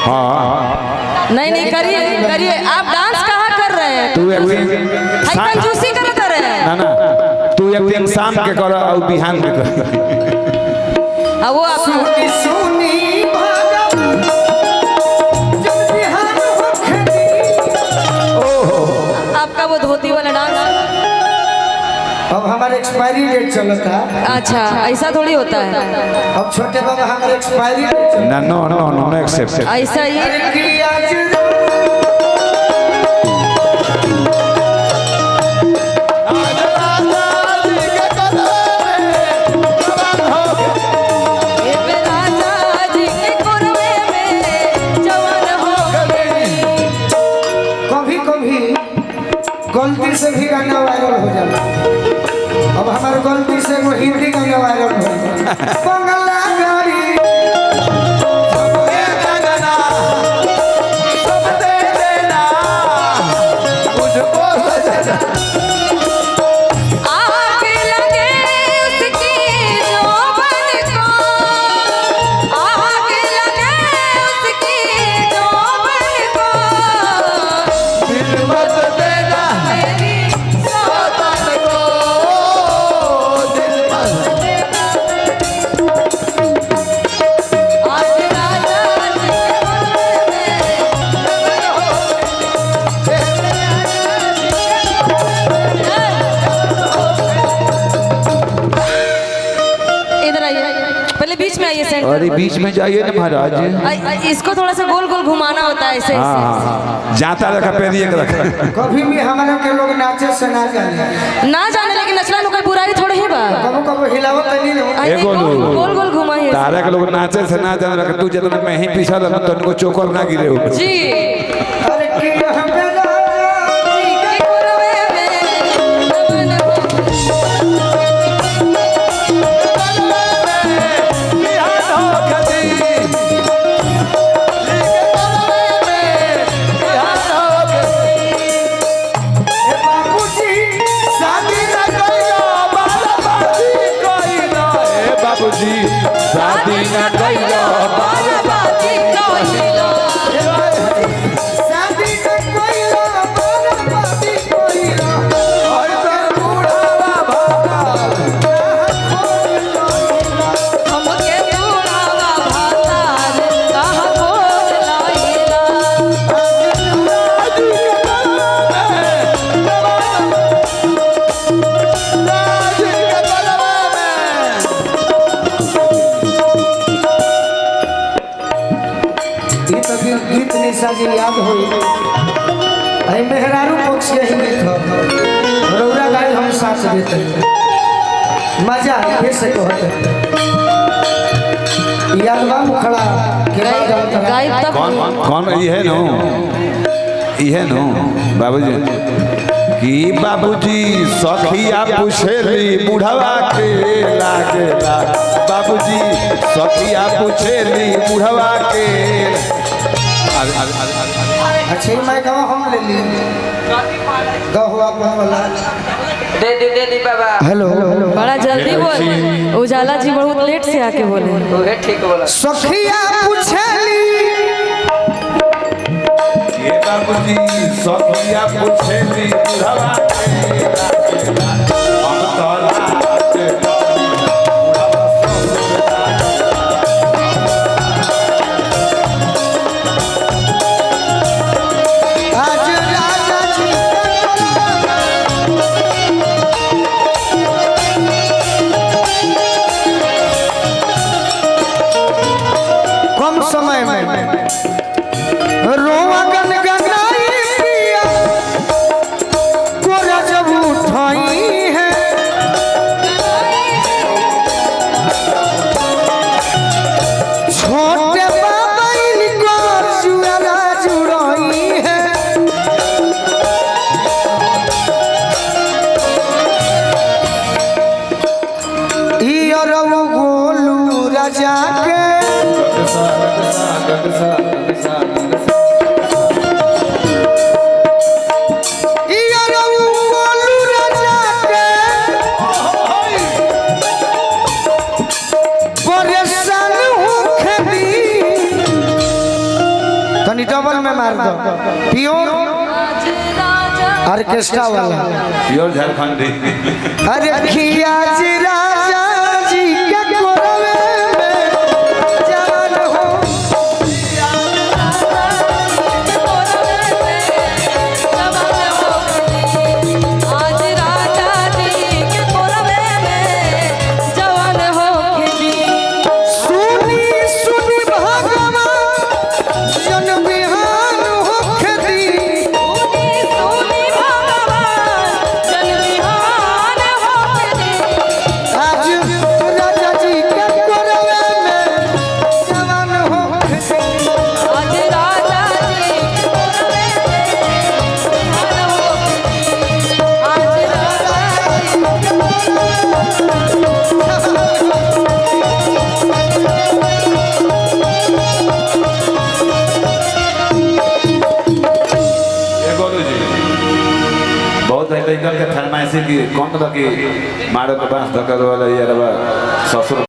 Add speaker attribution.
Speaker 1: हाँ
Speaker 2: नहीं नहीं करिए करिए। आप डांस कहाँ कर रहे हैं?
Speaker 1: तू एक
Speaker 2: कंजूसी करते रहे।
Speaker 1: ना ना तू एक दिन शाम के कर और बिहान के कर।
Speaker 2: वो आप आपका वो धोती वाला डांस
Speaker 3: अब हमारा एक्सपायरी डेट चलता है।
Speaker 2: अच्छा ऐसा थोड़ी होता है।
Speaker 3: अब छोटे बाबा हमारा एक्सपायरी डेट
Speaker 1: ना नो नो नो नो एक्सेप्ट।
Speaker 2: ऐसा ही
Speaker 3: गलती से भी गाना वायरल हो जाता। अब हमारे गलती से वो हिंदी गाना वायरल हो जाता। बंगला गाड़ी सब दे देना मुझको सजना।
Speaker 2: आग लगे उसकी जोबन को, आग लगे उसकी जोबन को,
Speaker 3: दिल मत देना
Speaker 2: मेरी
Speaker 3: सावन को, दिल मत देना।
Speaker 2: आज राजा जी के इधर आइए, पहले बीच में आइए सेंटर।
Speaker 1: अरे बीच में जाइए ना महाराज।
Speaker 2: इसको थोड़ा सा गोल गोल घुमाना होता है ऐसे
Speaker 1: हाँ
Speaker 2: ऐसे।
Speaker 1: हाँ जाता रखा पैर एक रखा।
Speaker 3: कभी भी हमारे के लोग नाचे से ना जाने
Speaker 2: ना जाने लेकिन नचला नु कोई बुराई थोड़ी ही बा।
Speaker 3: कबो कबो हिलावत नहीं ना।
Speaker 2: आई
Speaker 1: एगो
Speaker 2: गोल
Speaker 1: लोग।
Speaker 2: गोल गोल घुमाइए।
Speaker 1: तारा के लोग नाचे से ना जाने रखा। तू जब मैं ही पीछा रहना तो उनको चोकर ना गिरे हो।
Speaker 2: जी
Speaker 3: अरे की हमें
Speaker 2: जी के कोरवे में नमन हो।
Speaker 1: बाबूजी शादी न कइलो
Speaker 2: बाराबाती कहिलो।
Speaker 3: शादी न कोइला बाराबाती कोइला और तो बूढ़ावा भागा
Speaker 2: हमके बुढ़ावा भातार कहाँ खोज लाइला।
Speaker 3: गीत निशा जी याद होई आई मेहरारू पक्ष यही गीत हो रौरा गाय हम साथ देते मजा फिर से कहते याद बा मुखड़ा के बाद
Speaker 2: गायब तक
Speaker 1: कौन ये है नो ये नो बाबूजी कि बाबूजी सखिया पूछेली बुढ़वा के लागेला। बाबूजी सखिया पूछेली बुढ़वा के।
Speaker 3: अच्छा मैं कहा हम ले ली गहुआ अपन वाला
Speaker 4: दे दी बाबा।
Speaker 3: हेलो
Speaker 2: बड़ा जल्दी बोल। उजाला जी बहुत लेट से आके बोले।
Speaker 4: ओहे ठीक बोला।
Speaker 3: सखिया पूछेली
Speaker 1: ये बाबूजी सखिया पूछेली बुढ़वा के लागेला। हम तो लाज बुढ़वा
Speaker 3: आज राजा जी कम समय में रोवा गन गंगाई पिया कोरा जब उठ प्योर
Speaker 2: आज राजा
Speaker 3: ऑर्केस्ट्रा वाला
Speaker 1: प्योर झारखंडी
Speaker 3: अरे खिया जी राजा जी के कोरवे में जवान हो
Speaker 2: आज राजा जी के कोरवे में जवान हो खेती
Speaker 3: सुनी सुनी भगवान जन बिहान हो खेती
Speaker 2: सोनी सोनी भगवान जन बिहान हो खेती
Speaker 3: आज राजा जी के कोरवे में जवान हो खेती
Speaker 2: आज राजा जी के कोरवे में जवान हो खेती आज
Speaker 1: बहुत है लड़का के फरमाइशी की कौन लगी मारो के बांस धक्का वाला ये ससुर